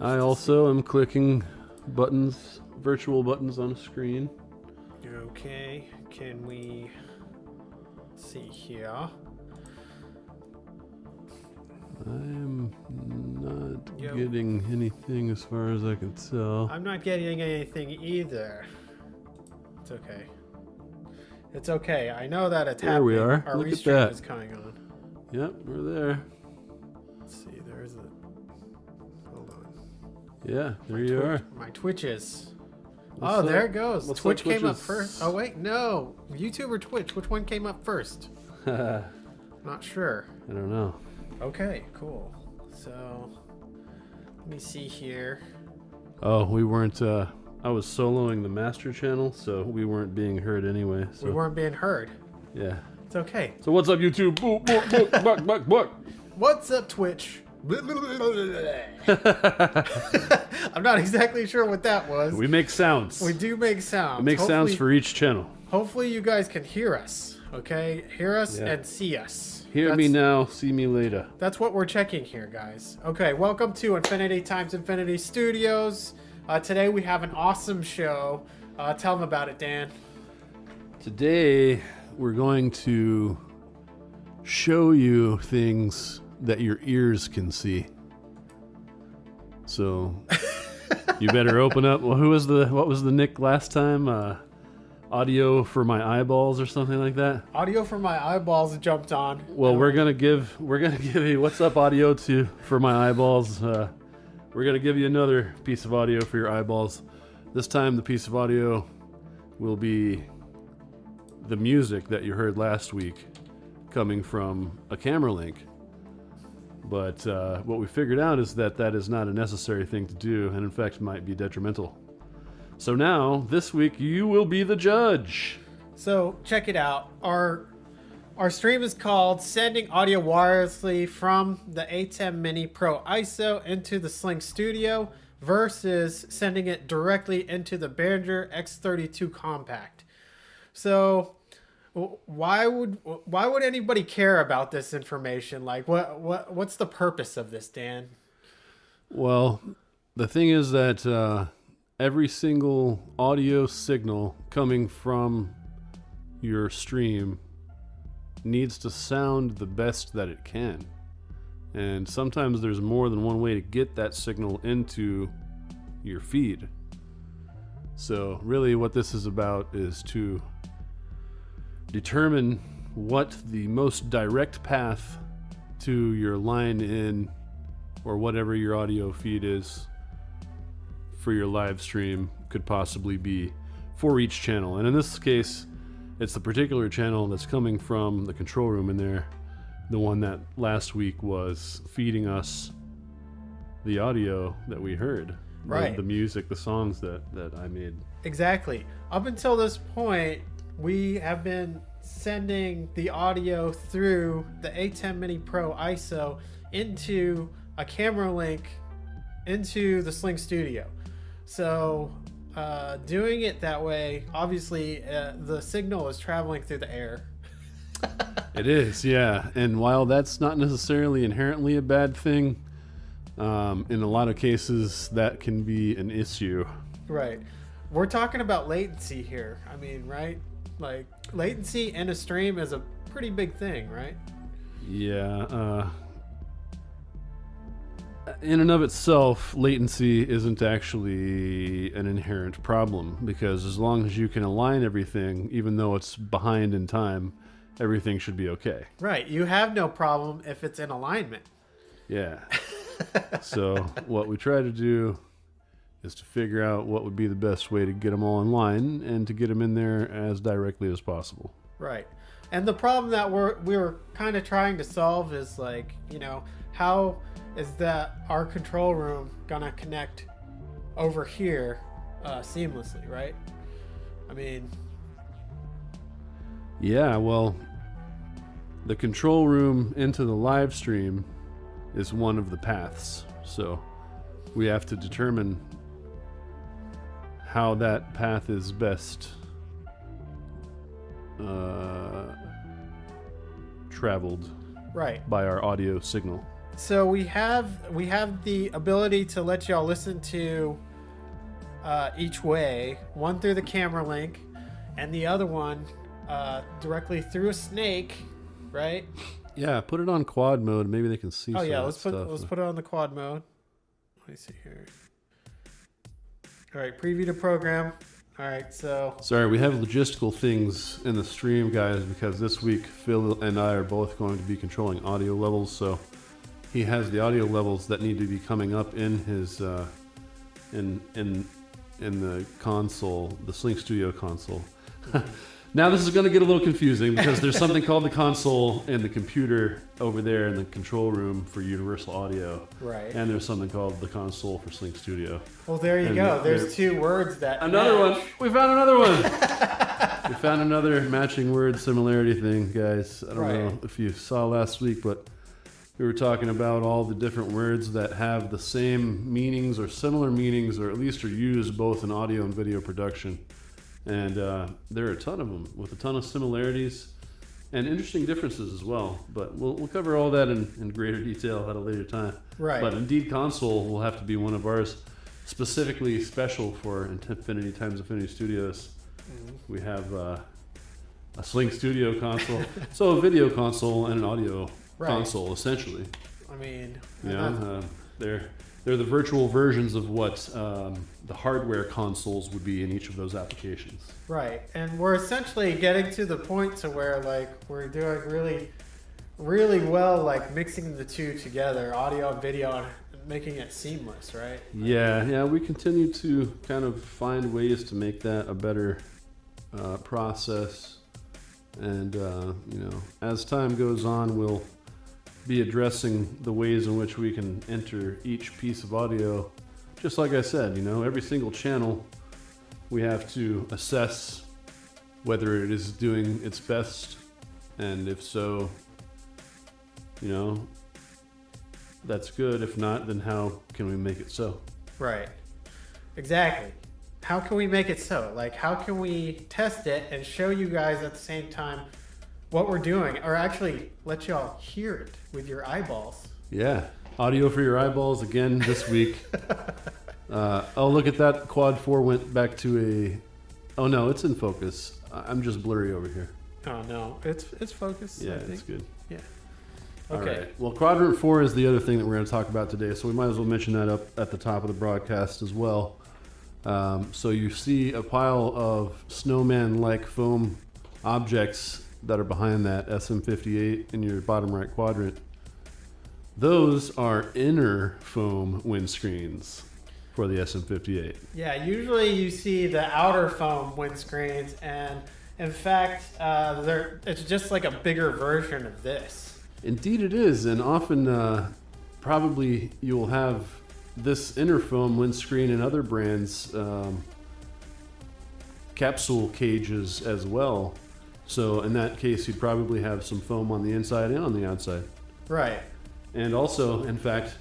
I also am clicking buttons, virtual buttons on a screen. Okay, can we see here? I'm not getting anything as far as I can tell. I'm not getting anything either. It's okay. It's okay. I know that it's happening. There we are. Our Look at restream that. is coming on. Yep, we're there. Let's see. There is a. Hold on. Yeah, there you are. My Twitches. What's Oh, up? there it goes. What's Twitch up, came up Twitches? first. Oh wait, no. YouTube or Twitch? Which one came up first? I Not sure. don't know. Okay, cool. So, let me see here. Oh, we weren't. I was soloing the master channel, so we weren't being heard anyway. So We weren't being heard. yeah. It's okay. So what's up, YouTube? Book, book, book, buck, buck, buck. What's up, Twitch? I'm not exactly sure what that was. We make sounds. We do make sounds. We make sounds for each channel. Hopefully you guys can hear us, okay? Hear us Yeah. and see us. Hear me now, see me later. That's what we're checking here, guys. Okay, welcome to Infinity Times Infinity Studios. Today we have an awesome show. Tell them about it, Dan. Today we're going to show you things that your ears can see. So you better open up. Well, what was the nick last time? Audio for my eyeballs or something like that. Audio for my eyeballs jumped on. Well, we're gonna give you what's up audio for my eyeballs. We're gonna give you another piece of audio for your eyeballs. This time the piece of audio will be the music that you heard last week coming from a camera link. But what we figured out is that is not a necessary thing to do, and in fact might be detrimental. So now, this week, you will be the judge. So check it out. Our stream is called Sending Audio Wirelessly from the ATEM Mini Pro ISO into the Slingstudio versus sending it directly into the Behringer X32 Compact. So why would anybody care about this information? Like what's the purpose of this, Dan? Well, the thing is that every single audio signal coming from your stream needs to sound the best that it can. And sometimes there's more than one way to get that signal into your feed. So really what this is about is to determine what the most direct path to your line in or whatever your audio feed is for your live stream could possibly be for each channel. And in this case, it's the particular channel that's coming from the control room in there, the one that last week was feeding us the audio that we heard. Right. The music, the songs that I made. Exactly. Up until this point, we have been sending the audio through the ATEM Mini Pro ISO into a camera link into the Slingstudio. So doing it that way, obviously the signal is traveling through the air. It is, yeah. And while that's not necessarily inherently a bad thing, in a lot of cases that can be an issue. Right. We're talking about latency here. I mean, right? Like latency in a stream is a pretty big thing, right? Yeah. In and of itself, latency latency isn't actually an inherent problem, because as long as you can align everything, even though it's behind in time, everything should be okay. Right. You have no problem if it's in alignment. Yeah. So what we try to do is to figure out what would be the best way to get them all in line and to get them in there as directly as possible. Right. And the problem that we're kind of trying to solve is, like, you know, how is that our control room gonna connect over here seamlessly, right? I mean, yeah, well, the control room into the live stream is one of the paths, so we have to determine how that path is best traveled right. by our audio signal. So we have the ability to let y'all listen to each way, one through the camera link, and the other one directly through a snake, right? Yeah, put it on quad mode. Maybe they can see. Oh some yeah, of let's that stuff. put it on the quad mode. Let me see here. All right, preview the program. All right, so Sorry, we have logistical things in the stream, guys, because this week Phil and I are both going to be controlling audio levels. So he has the audio levels that need to be coming up in his in the console, the Slingstudio console. Now this is going to get a little confusing because there's something called the console and the computer over there in the control room for Universal Audio. right. And there's something called the console for Slingstudio. Well, there you and go. there- There's two words that Another match. one. We found another one. We found another matching word similarity thing, guys. I don't know Right. if you saw last week, but we were talking about all the different words that have the same meanings or similar meanings, or at least are used both in audio and video production. And there are a ton of them with a ton of similarities and interesting differences as well. But we'll cover all that in greater detail at a later time. Right. But Indeed Console will have to be one of ours, specifically special for Infinity times Infinity Studios. We have a Slingstudio console, so a video console and an audio Right. console, essentially. I mean, You know, they're the virtual versions of what the hardware consoles would be in each of those applications. right. And we're essentially getting to the point to where like we're doing really, really well, like mixing the two together, audio and video, and making it seamless, right? Yeah, we continue to kind of find ways to make that a better process. And, you know, as time goes on, we'll be addressing the ways in which we can enter each piece of audio. Just like I said, you know, every single channel we have to assess whether it is doing its best, and if so, you know, that's good. If not, then how can we make it so? Right. Exactly. How can we make it so? Like, how can we test it and show you guys at the same time what we're doing, or actually let y'all hear it with your eyeballs? Yeah, audio for your eyeballs again this week. Oh, look at that. Quad 4 went back to a... Oh, no, it's in focus. I'm just blurry over here. Oh no, it's focused. Yeah, I think. it's good. Yeah. All Okay. right. Well, quadrant 4 is the other thing that we're going to talk about today, so we might as well mention that up at the top of the broadcast as well. So you see a pile of snowman-like foam objects that are behind that SM58 in your bottom right quadrant. Those are inner foam windscreens for the SM58. Yeah, usually you see the outer foam windscreens, and in fact, it's just like a bigger version of this. Indeed it is, and often probably you'll have this inner foam windscreen in other brands capsule cages as well. So in that case, you'd probably have some foam on the inside and on the outside. Right. And also, in fact,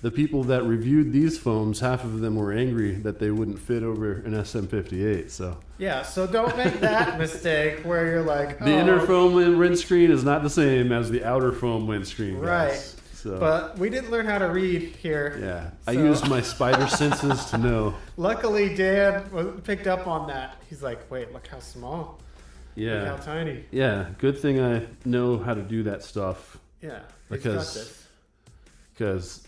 the people that reviewed these foams, half of them were angry that they wouldn't fit over an SM58. So Yeah, so don't make that mistake where you're like, the inner foam windscreen is not the same as the outer foam windscreen. Right. Guys. So, But we didn't learn how to read here. yeah, I So- used my spider senses to know. Luckily, Dan picked up on that. He's like, wait, look how small. Look how Yeah, tiny. yeah. Good thing I know how to do that stuff Yeah. he's got because, this.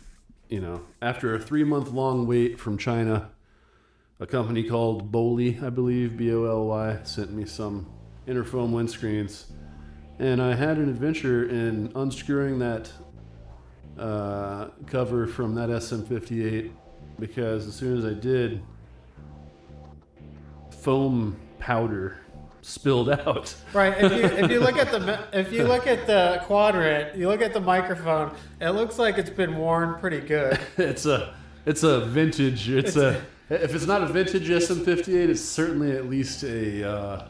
you know, after a 3-month-long wait from China, a company called Boly, I believe, B-O-L-Y, sent me some inner foam windscreens, and I had an adventure in unscrewing that cover from that SM58 because as soon as I did, foam powder spilled out. Right. If you look at the quadrant, you look at the microphone. It looks like it's been worn pretty good. It's a vintage. If it's not a vintage SM58, it's certainly at least a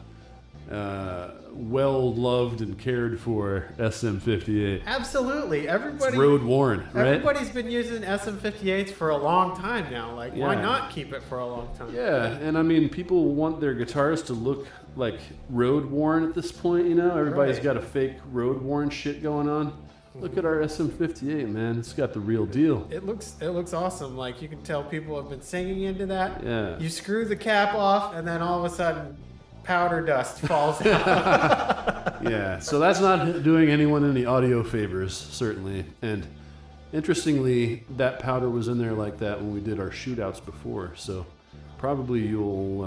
well loved and cared for SM58. Absolutely. It's road worn, right? Everybody's been using SM58s for a long time now. Like, why Yeah. not keep it for a long time? Yeah, and I mean, people want their guitars to look like road worn at this point. You know, everybody's Right. got a fake road worn shit going on. Look at our SM58, man. It's got the real deal. It looks awesome. Like, you can tell people have been singing into that. Yeah. You screw the cap off, and then all of a sudden, powder dust falls out. Yeah, so that's not doing anyone any audio favors, certainly. And interestingly, that powder was in there like that when we did our shootouts before. So probably you'll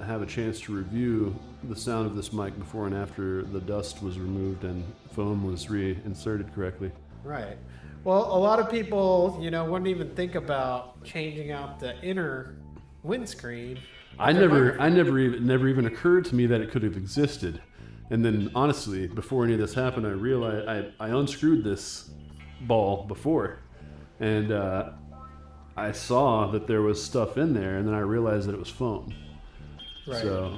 have a chance to review the sound of this mic before and after the dust was removed and foam was reinserted correctly. Right. Well, a lot of people, wouldn't even think about changing out the inner windscreen. It never even occurred to me that it could have existed. And then, honestly, before any of this happened, I realized I unscrewed this ball before, and I saw that there was stuff in there, and then I realized that it was foam. Right. So,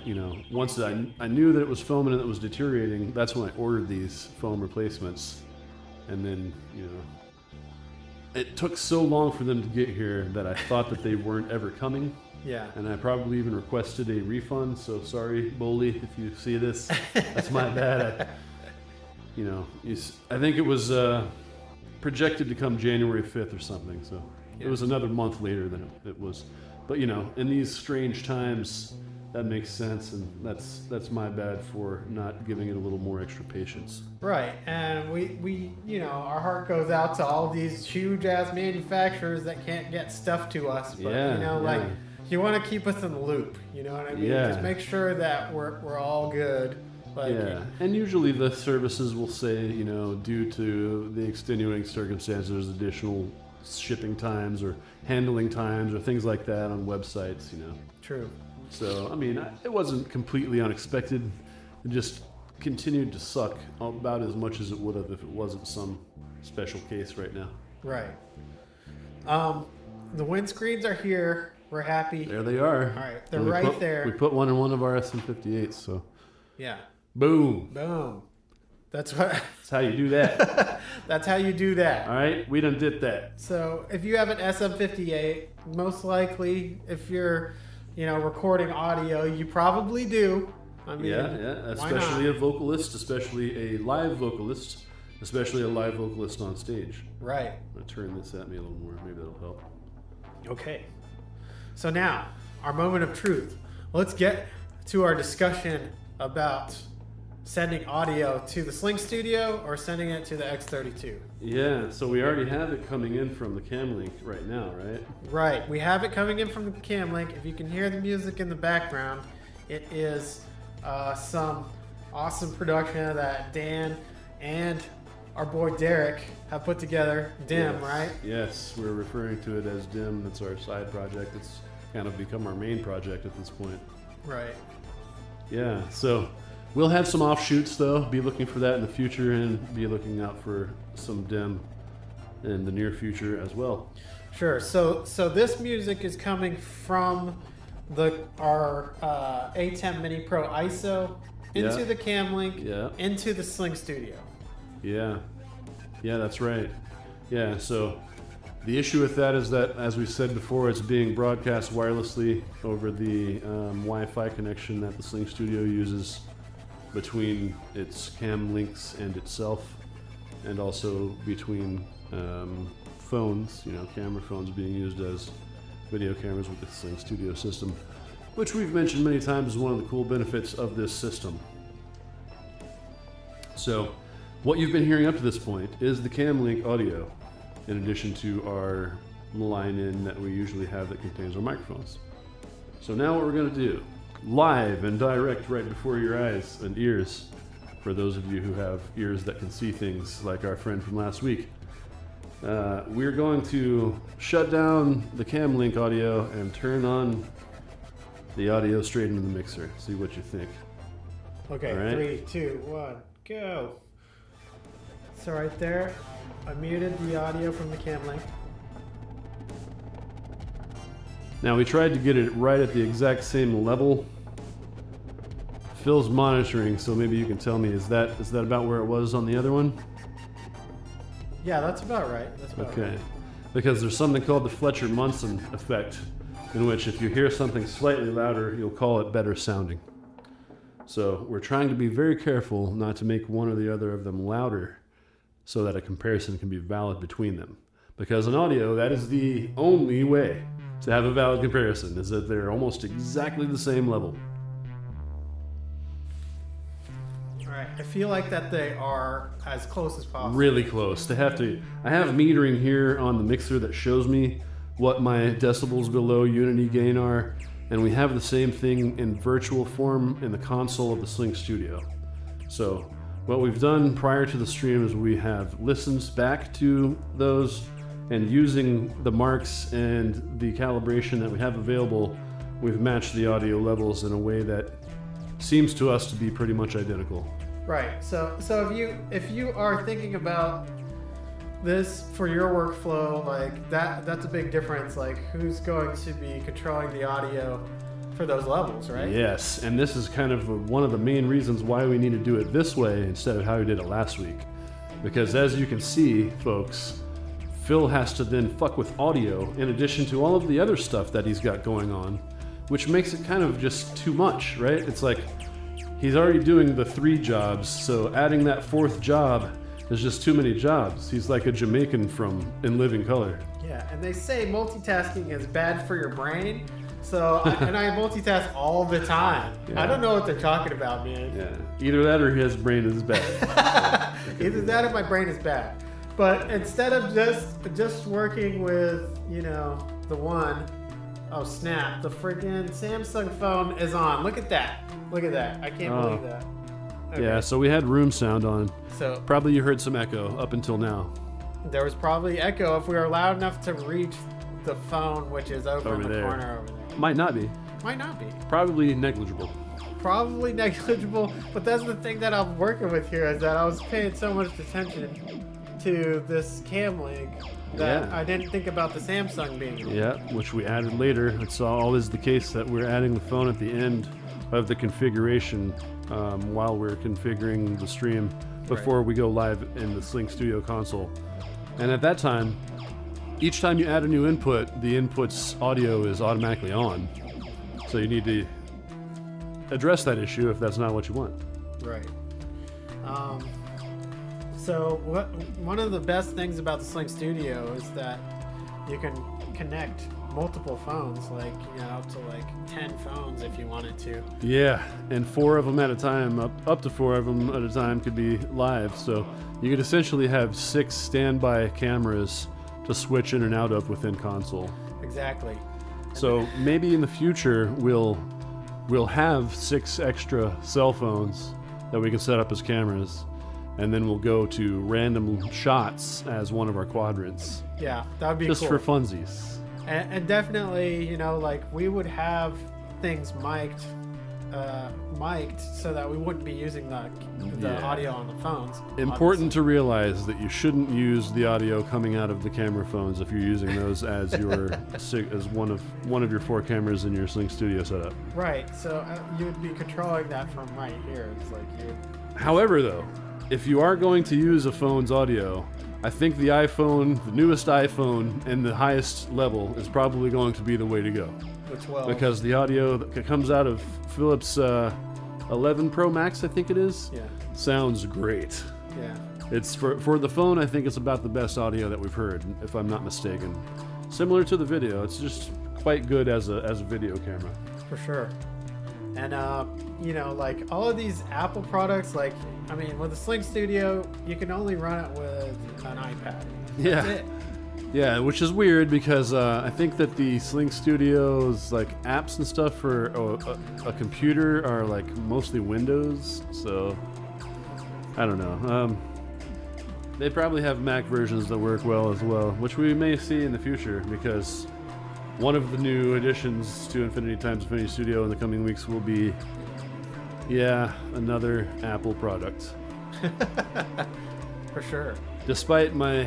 once I knew that it was foam and it was deteriorating, that's when I ordered these foam replacements. And then, it took so long for them to get here that I thought that they weren't ever coming. Yeah. And I probably even requested a refund, so sorry, Boley, if you see this. That's my bad. I think it was projected to come January 5th or something, so yeah. It was another month later than it was. But, in these strange times, that makes sense, and that's my bad for not giving it a little more extra patience. Right, and we our heart goes out to all these huge-ass manufacturers that can't get stuff to us, but, like... You want to keep us in the loop, you know what I mean? Yeah. Just make sure that we're all good. And usually the services will say, due to the extenuating circumstances, there's additional shipping times or handling times or things like that on websites, True. So, it wasn't completely unexpected. It just continued to suck about as much as it would have if it wasn't some special case right now. Right. The windscreens are here. We're happy. There they are. All right, they're right there. We put one in one of our SM58s, so. Yeah. Boom. That's how you do that. That's how you do that. All right, we done did that. So if you have an SM58, most likely, if you're, recording audio, you probably do. Yeah, especially a vocalist, especially a live vocalist, especially a live vocalist on stage. Right. I'm gonna turn this at me a little more. Maybe that'll help. Okay. So now, our moment of truth. Let's get to our discussion about sending audio to the Slingstudio or sending it to the X32. Yeah, so we already have it coming in from the Camlink right now, right? Right, we have it coming in from the Camlink. If you can hear the music in the background, it is some awesome production that Dan and our boy Derek have put together. DIM, yes. Right? Yes, we're referring to it as DIM. It's our side project. It's kind of become our main project at this point. Right. Yeah, so we'll have some offshoots though. Be looking for that in the future, and be looking out for some DIM in the near future as well. Sure. So this music is coming from our ATEM Mini Pro ISO into the Camlink, into the Slingstudio. Yeah, that's right. Yeah, so the issue with that is that, as we said before, it's being broadcast wirelessly over the Wi-Fi connection that the Slingstudio uses between its cam links and itself, and also between phones, camera phones being used as video cameras with the Slingstudio system, which we've mentioned many times is one of the cool benefits of this system. So what you've been hearing up to this point is the Camlink audio, in addition to our line-in that we usually have that contains our microphones. So now what we're going to do, live and direct right before your eyes and ears, for those of you who have ears that can see things like our friend from last week, we're going to shut down the Camlink audio and turn on the audio straight into the mixer. See what you think. Okay, right? 3, 2, 1, go. So right there, I muted the audio from the Camlink. Now we tried to get it right at the exact same level. Phil's monitoring, so maybe you can tell me, is that about where it was on the other one? Yeah, that's about right. That's about okay. Right. Because there's something called the Fletcher-Munson effect, in which if you hear something slightly louder, you'll call it better sounding. So we're trying to be very careful not to make one or the other of them louder, so that a comparison can be valid between them. Because in audio, that is the only way to have a valid comparison, is that they're almost exactly the same level. All right, I feel like that they are as close as possible. Really close. I have metering here on the mixer that shows me what my decibels below unity gain are, and we have the same thing in virtual form in the console of the Slingstudio. So what we've done prior to the stream is we have listened back to those, and using the marks and the calibration that we have available, we've matched the audio levels in a way that seems to us to be pretty much identical. Right. So if you are thinking about this for your workflow, like that's a big difference. Like, who's going to be controlling the audio for those levels, right? Yes, and this is kind of one of the main reasons why we need to do it this way instead of how we did it last week. Because as you can see, folks, Phil has to then fuck with audio in addition to all of the other stuff that he's got going on, which makes it kind of just too much, right? It's like he's already doing the 3 jobs, so adding that 4th job is just too many jobs. He's like a Jamaican from In Living Color. Yeah, and they say multitasking is bad for your brain. So, and I multitask all the time. Yeah. I don't know what they're talking about, man. Yeah, either that or his brain is bad. Either that or my brain is bad. But instead of just working with, the one, oh snap, the freaking Samsung phone is on. Look at that. Look at that. I can't believe that. Okay. Yeah, so we had room sound on. So probably you heard some echo up until now. There was probably echo if we were loud enough to reach the phone, which is over in the there. corner over there. Might not be. Might not be. Probably negligible. Probably negligible, but that's the thing that I'm working with here, is that I was paying so much attention to this cam link that I didn't think about the Samsung being in. Yeah, which we added later. It's always the case that we're adding the phone at the end of the configuration while we're configuring the stream before we go live in the Slingstudio console. And at that time, each time you add a new input, the input's audio is automatically on. So you need to address that issue if that's not what you want. Right. So one of the best things about the Slingstudio is that you can connect multiple phones, like, up to like 10 phones if you wanted to. Yeah, and 4 of them at a time, up to 4 of them at a time could be live. So you could essentially have 6 standby cameras to switch in and out of within console. Exactly. So maybe in the future we'll have 6 extra cell phones that we can set up as cameras, and then we'll go to random shots as one of our quadrants. Yeah, that would be just cool. for funsies. And definitely, like we would have things mic'd so that we wouldn't be using the audio on the phones. Important to realize that you shouldn't use the audio coming out of the camera phones if you're using those as your as one of your 4 cameras in your Slingstudio setup. Right. So you would be controlling that from right here. It's like you. However, though, if you are going to use a phone's audio, I think the iPhone, the newest iPhone, and the highest level is probably going to be the way to go. The 12. Because the audio that comes out of Philips 11 Pro Max, I think it is, sounds great. Yeah. It's for the phone, I think it's about the best audio that we've heard, if I'm not mistaken. Similar to the video, it's just quite good as a video camera. For sure. And like all of these Apple products, like, I mean, with the Slingstudio, you can only run it with an iPad. That's it. Yeah, which is weird because I think that the Slingstudio's like apps and stuff for a computer are like mostly Windows, so I don't know. They probably have Mac versions that work well as well, which we may see in the future, because one of the new additions to Infinity Times Infinity Studio in the coming weeks will be, another Apple product. For sure. Despite my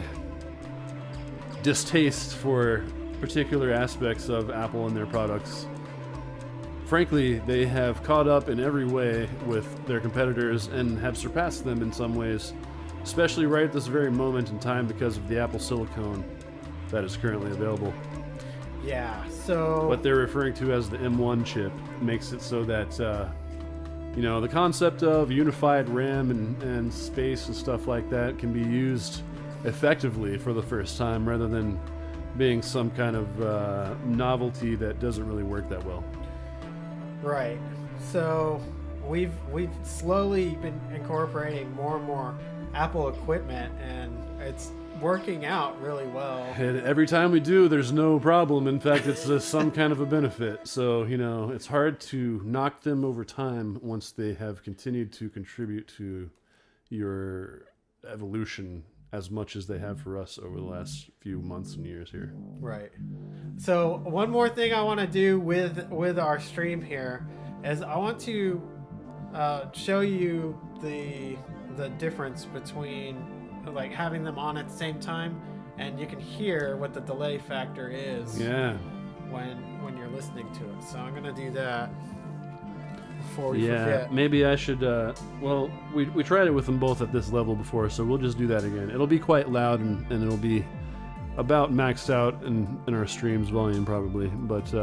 distaste for particular aspects of Apple and their products, frankly, they have caught up in every way with their competitors and have surpassed them in some ways, especially right at this very moment in time because of the Apple silicone that is currently available. Yeah, so... What they're referring to as the M1 chip makes it so that you know, the concept of unified RAM and space and stuff like that can be used effectively for the first time rather than being some kind of novelty that doesn't really work that well. Right. So we've slowly been incorporating more and more Apple equipment, and it's working out really well. And every time we do, there's no problem. In fact, it's some kind of a benefit. So, you know, it's hard to knock them over time once they have continued to contribute to your evolution as much as they have for us over the last few months and years here. Right. So one more thing I want to do with our stream here is I want to show you the difference between like having them on at the same time, and you can hear what the delay factor is. Yeah. When you're listening to it. So I'm gonna do that before we forget. Maybe I should. Well, we tried it with them both at this level before, so we'll just do that again. It'll be quite loud and it'll be about maxed out in our stream's volume probably, but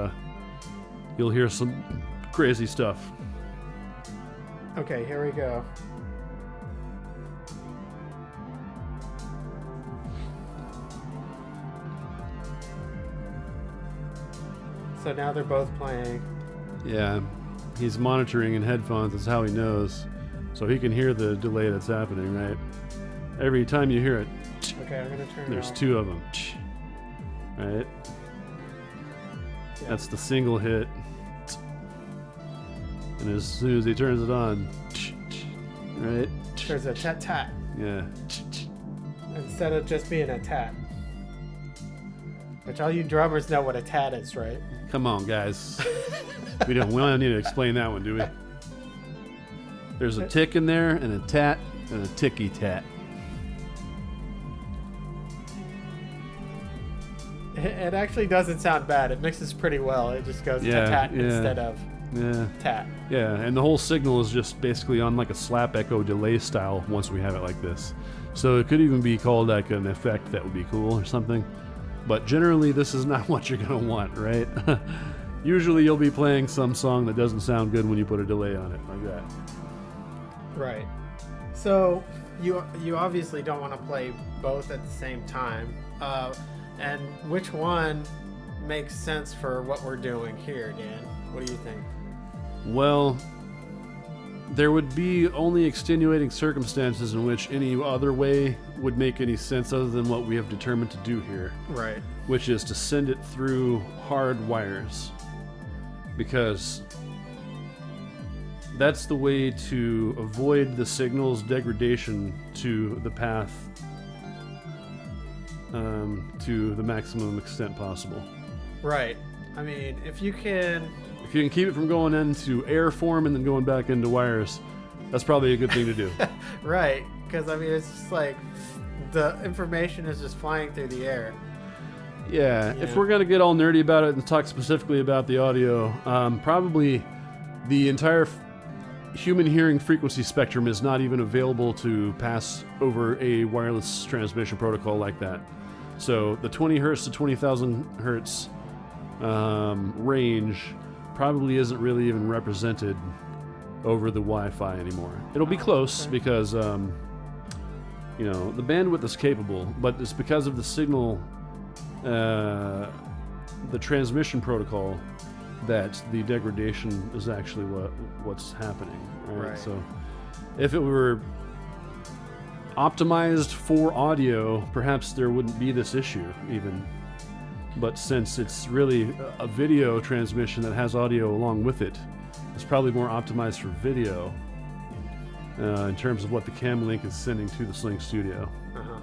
you'll hear some crazy stuff. Okay, here we go. So now they're both playing. Yeah, he's monitoring in headphones. That's how he knows. So he can hear the delay that's happening, right? Every time you hear it, okay, I'm gonna turn there's it on. two of them, right? Yeah. That's the single hit. And as soon as he turns it on, right? There's a tat-tat Yeah. instead of just being a tat. Which all you drummers know what a tat is, right? Come on, guys. we don't need to explain that one, do we? There's a tick in there, and a tat, and a ticky tat. It actually doesn't sound bad. It mixes pretty well. It just goes tat-tat instead of tat. Yeah, and the whole signal is just basically on like a slap echo delay style once we have it like this. So it could even be called like an effect that would be cool or something. But generally, this is not what you're going to want, right? Usually you'll be playing some song that doesn't sound good when you put a delay on it, like that. Right. So you obviously don't want to play both at the same time. And which one makes sense for what we're doing here, Dan? What do you think? Well, there would be only extenuating circumstances in which any other way would make any sense other than what we have determined to do here. Right. Which is to send it through hard wires. Because that's the way to avoid the signal's degradation to the path to the maximum extent possible. Right. I mean, if you can keep it from going into air form and then going back into wires, that's probably a good thing to do. Right, because I mean, it's just like the information is just flying through the air. Yeah, if we're going to get all nerdy about it and talk specifically about the audio, probably the entire human hearing frequency spectrum is not even available to pass over a wireless transmission protocol like that. So the 20 hertz to 20,000 hertz range probably isn't really even represented over the Wi-Fi anymore. It'll be close because, you know, the bandwidth is capable, but it's because of the signal, the transmission protocol, that the degradation is actually what's happening. Right? So if it were optimized for audio, perhaps there wouldn't be this issue even. But since it's really a video transmission that has audio along with it, it's probably more optimized for video in terms of what the cam link is sending to the Slingstudio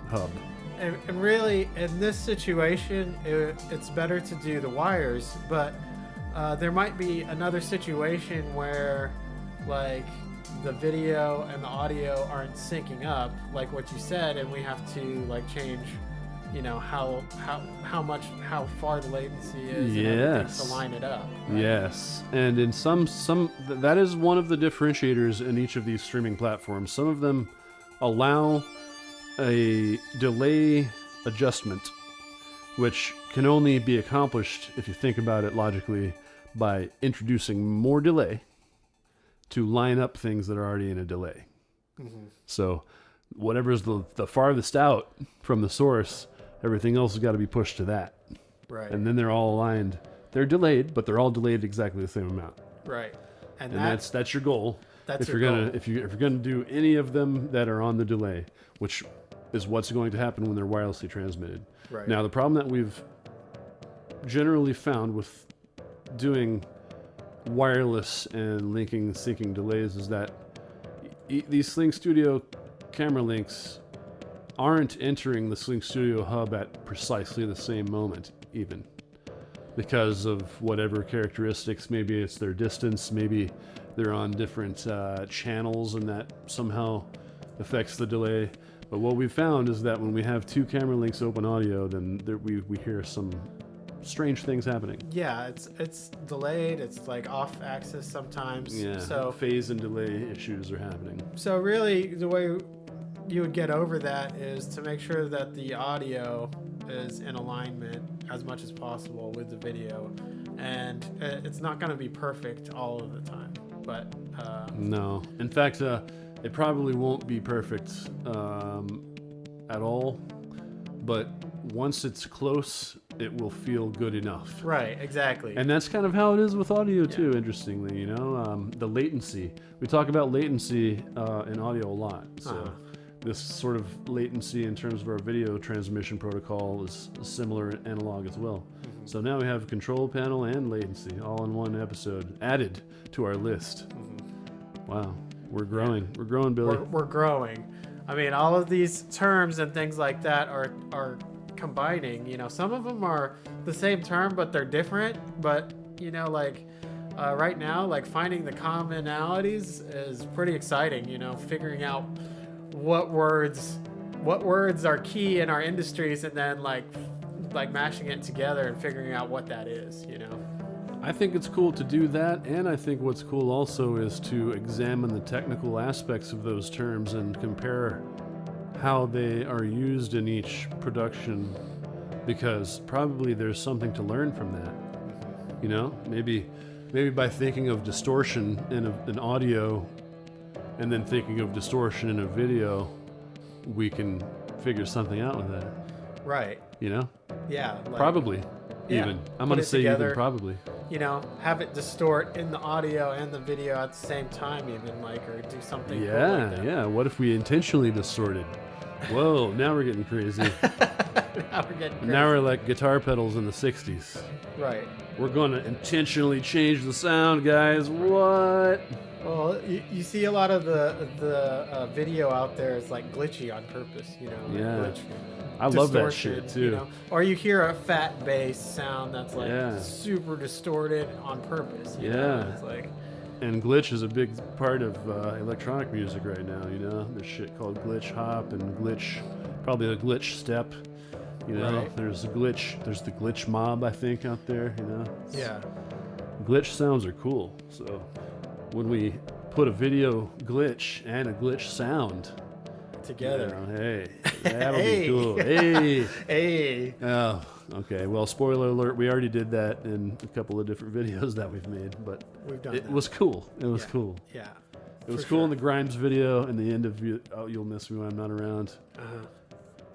hub. And really, in this situation, it's better to do the wires, but there might be another situation where, like, the video and the audio aren't syncing up, like what you said, and we have to like change, you know, how far the latency is and everything to line it up. Right? Yes, and in some that is one of the differentiators in each of these streaming platforms. Some of them allow a delay adjustment, which can only be accomplished, if you think about it logically, by introducing more delay to line up things that are already in a delay. So whatever's the farthest out from the source, everything else has got to be pushed to that. Right. And then they're all aligned. They're delayed, but they're all delayed exactly the same amount. Right. And that's your goal. That's if you're gonna do any of them that are on the delay, which is what's going to happen when they're wirelessly transmitted. Right. Now, the problem that we've generally found with doing wireless and syncing delays is that these Slingstudio camera links aren't entering the Slingstudio hub at precisely the same moment, even because of whatever characteristics. Maybe it's their distance, maybe they're on different channels, and that somehow affects the delay. But what we've found is that when we have two camera links open audio, then we hear some strange things happening. Yeah, it's delayed. It's like off axis sometimes. Yeah, So phase and delay issues are happening. So really, the way you would get over that is to make sure that the audio is in alignment as much as possible with the video, and it's not going to be perfect all of the time. But no, in fact, it probably won't be perfect at all. But once it's close, it will feel good enough. right, exactly. And that's kind of how it is with audio too, interestingly, you know, the latency. We talk about latency in audio a lot. So this sort of latency in terms of our video transmission protocol is similar in analog as well. So now we have control panel and latency all in one episode added to our list. Wow, we're growing. Yeah. We're growing, Billy. We're growing. I mean, all of these terms and things like that are combining. You know, some of them are the same term, but they're different. But, you know, like right now, like finding the commonalities is pretty exciting, you know, figuring out what words are key in our industries, and then like mashing it together and figuring out what that is, you know. I think it's cool to do that, and I think what's cool also is to examine the technical aspects of those terms and compare how they are used in each production, because probably there's something to learn from that. You know, maybe by thinking of distortion in an audio and then thinking of distortion in a video, we can figure something out with that. Right. You know? Yeah. Like, probably. yeah, even. I'm going to say together. even probably. You know, have it distort in the audio and the video at the same time, even, like, or do something cool like that. Yeah. What if we intentionally distorted? Whoa, now we're getting crazy. Now we're like guitar pedals in the 60s. Right. We're going to intentionally change the sound, guys. What? Well, you see a lot of the video out there is like glitchy on purpose, you know. Like Yeah. glitch, I love that distortion, shit too. You know? Or you hear a fat bass sound that's like super distorted on purpose. You know? It's like, and glitch is a big part of electronic music right now, you know. There's shit called glitch hop and glitch, probably a glitch step. You know, Right. there's the glitch mob, I think, out there, you know. yeah. Glitch sounds are cool. So when we put a video glitch and a glitch sound Together. you know, hey, that'll Hey. be cool. Hey. Hey. Oh, okay. Well, spoiler alert, we already did that in a couple of different videos that we've made, but We've done it that. was cool. It was cool. Yeah. It was For cool sure. in the Grimes video and the end of You'll Miss Me When I'm Not Around.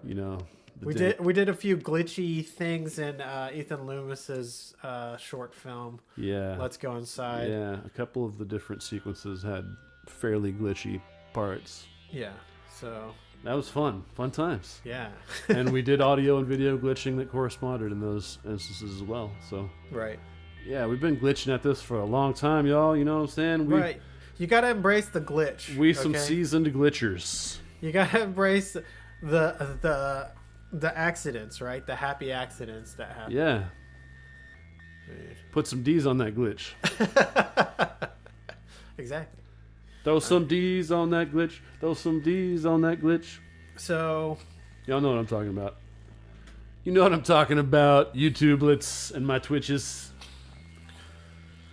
You know. We did a few glitchy things in Ethan Loomis's short film. Yeah. Let's Go Inside. Yeah. A couple of the different sequences had fairly glitchy parts. Yeah. So. That was fun. Fun times. Yeah. And we did audio and video glitching that corresponded in those instances as well. So. Right. Yeah, we've been glitching at this for a long time, y'all. You know what I'm saying? Right. You gotta embrace the glitch. We some okay? seasoned glitchers. You gotta embrace the accidents, right? The happy accidents that happen. Yeah. Put some D's on that glitch. Exactly. Throw some D's on that glitch. Throw some D's on that glitch. So. Y'all know what I'm talking about. You know what I'm talking about, YouTubelets and my Twitches.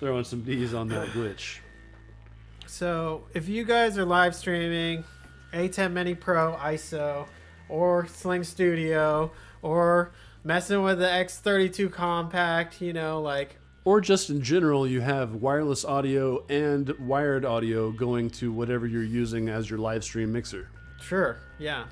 Throwing some D's on that glitch. So, if you guys are live streaming ATEM Mini Pro ISO or Slingstudio or messing with the X32 compact, you know, like, Or just in general, you have wireless audio and wired audio going to whatever you're using as your live stream mixer. Sure, yeah.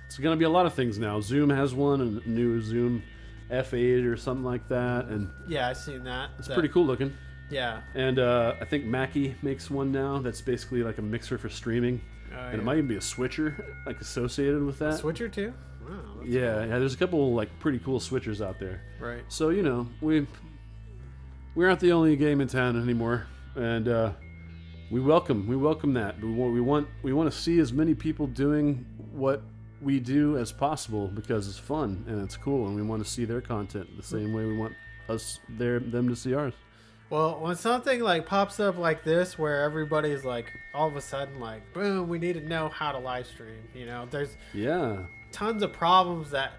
It's going to be a lot of things now. Zoom has one, a new Zoom F8 or something like that. And yeah, I've seen that. It's pretty cool looking. Yeah. And I think Mackie makes one now that's basically like a mixer for streaming. And it might even be a switcher like associated with that. A switcher too? Wow. Yeah, there's a couple like pretty cool switchers out there. Right. So, you know, we aren't the only game in town anymore, and we welcome that. We want to see as many people doing what we do as possible because it's fun and it's cool, and we want to see their content the same way we want them to see ours. Well, when something like pops up like this, where everybody's like, all of a sudden, like, boom, we need to know how to live stream. You know, there's tons of problems that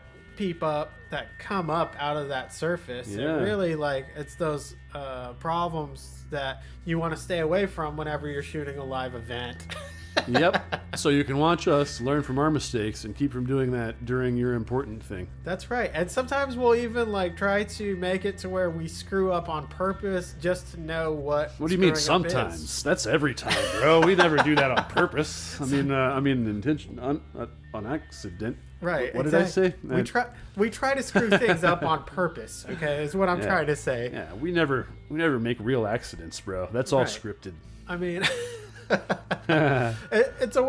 come up out of that surface. Yeah. And really, like, it's those problems that you want to stay away from whenever you're shooting a live event. Yep. So you can watch us, learn from our mistakes, and keep from doing that during your important thing. That's right. And sometimes we'll even like try to make it to where we screw up on purpose just to know what. What do you mean sometimes? That's every time, bro. We never do that on purpose. I mean intention on accident. Right. What exactly. Did I say? We try to screw things up on purpose. Okay, is what I'm trying to say. Yeah, we never make real accidents, bro. That's all scripted. I mean. It's a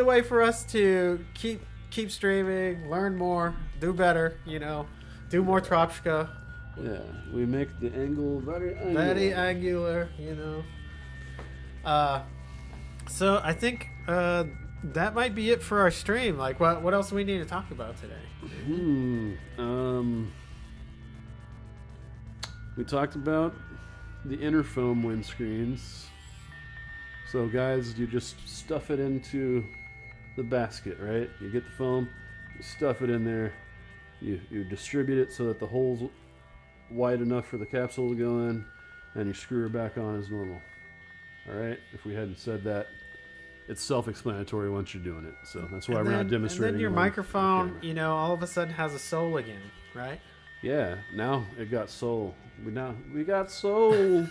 way for us to keep streaming, learn more, do better, you know, do more Tropshka. Yeah, we make the angle very angular, you know. So I think that might be it for our stream. Like, what else do we need to talk about today? We talked about the inner foam windscreens. So guys, you just stuff it into the basket, right? You get the foam, you stuff it in there, you distribute it so that the hole's wide enough for the capsule to go in, and you screw her back on as normal. All right? If we hadn't said that, it's self-explanatory once you're doing it. So that's why we're not demonstrating. And then your microphone, you know, all of a sudden has a soul again, right? Yeah, now it got soul. We got soul.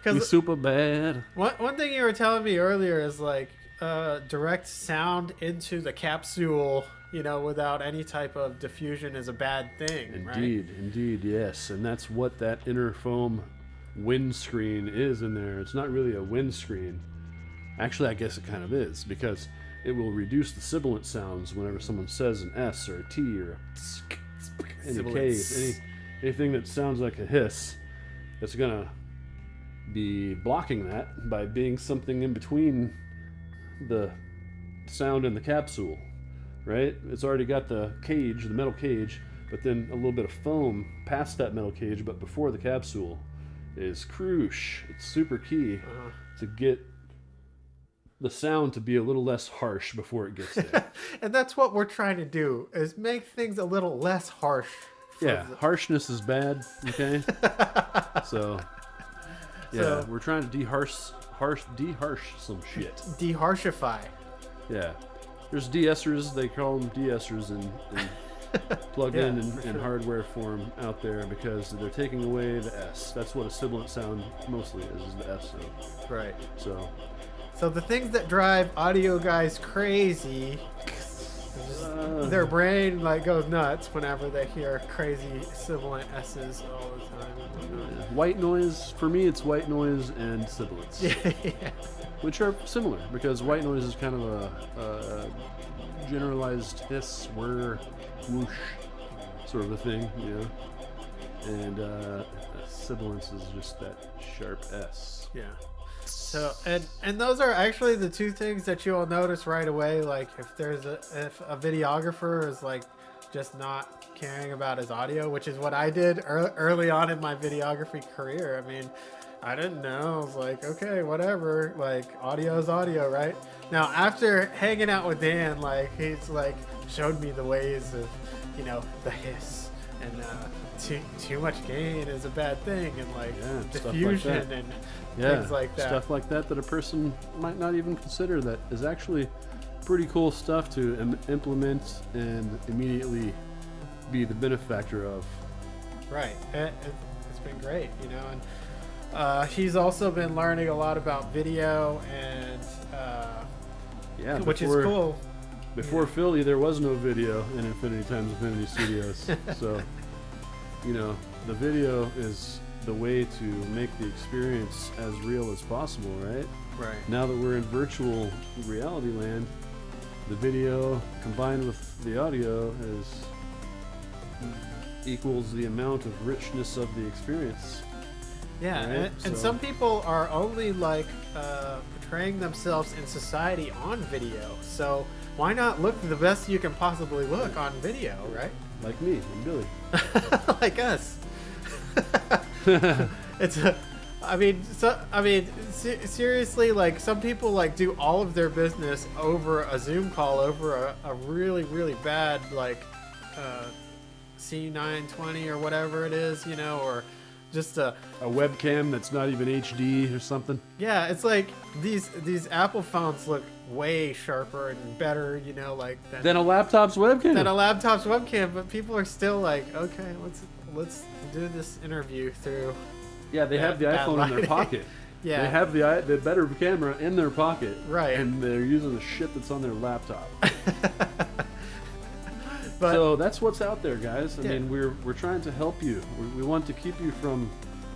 We super bad. One thing you were telling me earlier is like direct sound into the capsule, you know, without any type of diffusion is a bad thing. Indeed, yes. And that's what that inner foam windscreen is in there. It's not really a windscreen. Actually, I guess it kind of is, because it will reduce the sibilant sounds whenever someone says an S or a T or a any K, anything that sounds like a hiss. It's gonna be blocking that by being something in between the sound and the capsule, right? It's already got the cage, the metal cage, but then a little bit of foam past that metal cage, but before the capsule is crucial. It's super key to get the sound to be a little less harsh before it gets there. And that's what we're trying to do, is make things a little less harsh. Yeah, harshness is bad, okay? So we're trying to deharsh some shit. Deharshify. Yeah. There's de-essers, they call them de-essers in plug-in and hardware form out there, because they're taking away the S. That's what a sibilant sound mostly is the S sound. Right. So the things that drive audio guys crazy, their brain like goes nuts whenever they hear crazy sibilant S's all the time. White noise, for me, it's white noise and sibilants. Yeah. Which are similar, because white noise is kind of a generalized hiss, whir, whoosh sort of a thing, you know. And sibilance is just that sharp S. Yeah. So and those are actually the two things that you'll notice right away. Like if a videographer is like just not caring about his audio, which is what I did early on in my videography career. I mean, I didn't know. I was like, okay, whatever. Like audio is audio, right? Now after hanging out with Dan, like he's like showed me the ways of, you know, the hiss and too much gain is a bad thing, and like diffusion and things like that. Stuff like that a person might not even consider, that is actually pretty cool stuff to implement and immediately be the benefactor of. Right. It's been great, you know. And he's also been learning a lot about video, and yeah, which is cool. Before Philly, there was no video in Infinity Times Infinity Studios. So, you know, the video is the way to make the experience as real as possible, right? Right. Now that we're in virtual reality land, the video combined with the audio equals the amount of richness of the experience. Yeah, right? and some people are only like portraying themselves in society on video. So why not look the best you can possibly look on video, right? Like me and Billy. Like us. Seriously, like some people like do all of their business over a Zoom call over a really, really bad like C920 or whatever it is, you know, or just a webcam that's not even HD or something. Yeah, it's like these Apple phones look way sharper and better, you know, like than a laptop's webcam. Than a laptop's webcam, but people are still like, okay, let's do this interview through. Yeah, they have the iPhone in their pocket. Yeah, they have the better camera in their pocket, right? And they're using the shit that's on their laptop. But, so that's what's out there, guys. I mean, we're trying to help you. We want to keep you from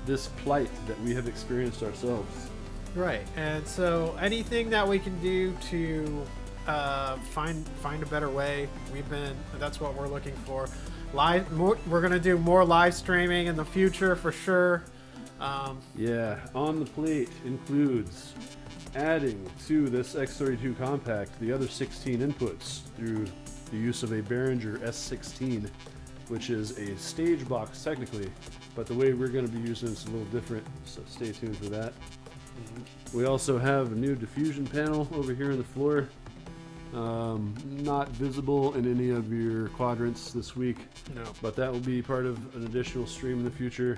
this plight that we have experienced ourselves. Right, and so anything that we can do to find a better way, that's what we're looking for. We're gonna do more live streaming in the future for sure. Yeah, on the plate includes adding to this X32 compact the other 16 inputs through the use of a Behringer S16, which is a stage box technically, but the way we're going to be using it is a little different, so stay tuned for that. We also have a new diffusion panel over here on the floor, not visible in any of your quadrants this week, no, but that will be part of an additional stream in the future.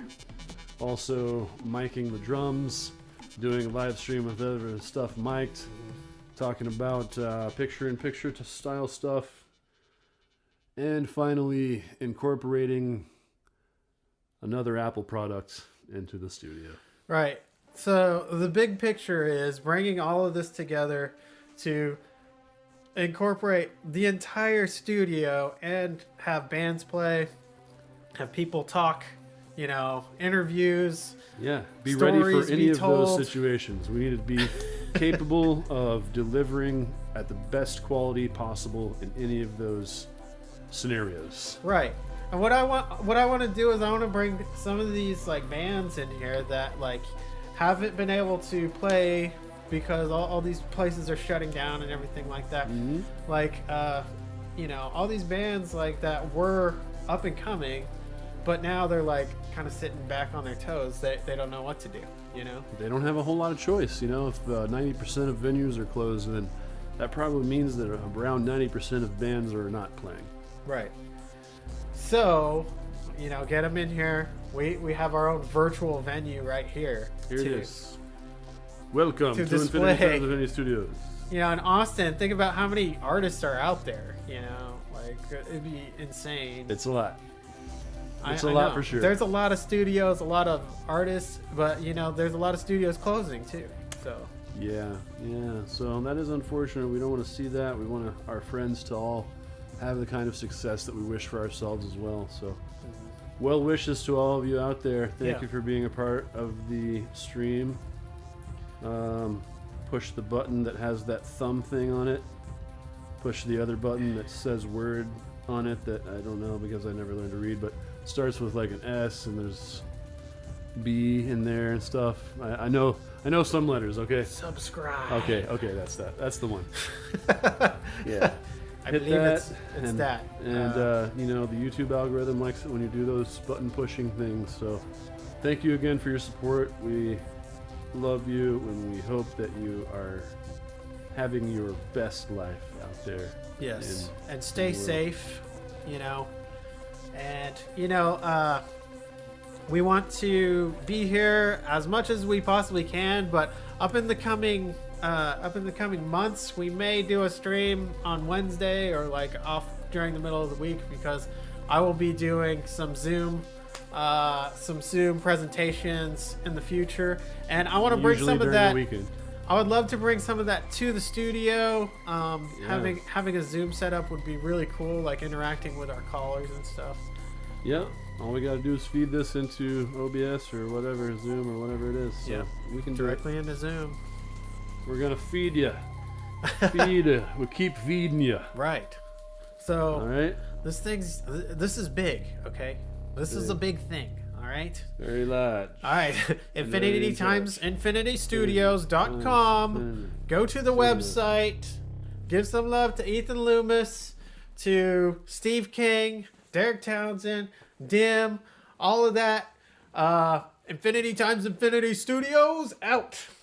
Also miking the drums, doing a live stream with other stuff mic'd, talking about picture-in-picture style stuff, and finally incorporating another Apple product into the studio. Right. So the big picture is bringing all of this together to incorporate the entire studio and have bands play, have people talk, you know, interviews. Yeah, be ready for any of told. those situations. We need to be capable of delivering at the best quality possible in any of those scenarios. Right. And what I want to do is I want to bring some of these like bands in here that like haven't been able to play because all these places are shutting down and everything like that. Mm-hmm. Like you know, all these bands like that were up and coming, but now they're like kind of sitting back on their toes. They don't know what to do, you know? They don't have a whole lot of choice, you know. If 90% of venues are closed, then that probably means that around 90% of bands are not playing. Right. So, you know, get them in here. We have our own virtual venue right here. Here it is. Welcome to display. Infinity Studios. You know, in Austin, think about how many artists are out there. You know, like it'd be insane. It's a lot. It's a I lot know. for sure. There's a lot of studios, a lot of artists, but you know, there's a lot of studios closing too. So. Yeah. So that is unfortunate. We don't want to see that. We want our friends to all have the kind of success that we wish for ourselves as well. So, well wishes to all of you out there. Thank you for being a part of the stream. Push the button that has that thumb thing on it. Push the other button that says word on it that I don't know because I never learned to read, but starts with like an S and there's B in there and stuff. I know some letters. Okay. Subscribe. Okay. That's the one. Yeah. I Hit believe that, it's that. And you know, the YouTube algorithm likes it when you do those button pushing things. So thank you again for your support. We love you and we hope that you are having your best life out there. Yes. And stay safe, you know. And you know, we want to be here as much as we possibly can, but up in the coming months, we may do a stream on Wednesday or like off during the middle of the week because I will be doing some Zoom some Zoom presentations in the future, and I want to bring Usually some of during that. the weekend. I would love to bring some of that to the studio. Having a Zoom setup would be really cool, like interacting with our callers and stuff. Yep. All we gotta do is feed this into OBS or whatever, Zoom or whatever it is. So Yep. we can do it. Directly into Zoom. We're gonna feed you. We'll keep feeding you. Right. So All right. this is big, okay? This is a big thing, all right? Very large. All right. Infinity in times infinitystudios.com. Go to the website. Give some love to Ethan Loomis, to Steve King, Derek Townsend, Dim, all of that. Infinity times Infinity Studios out.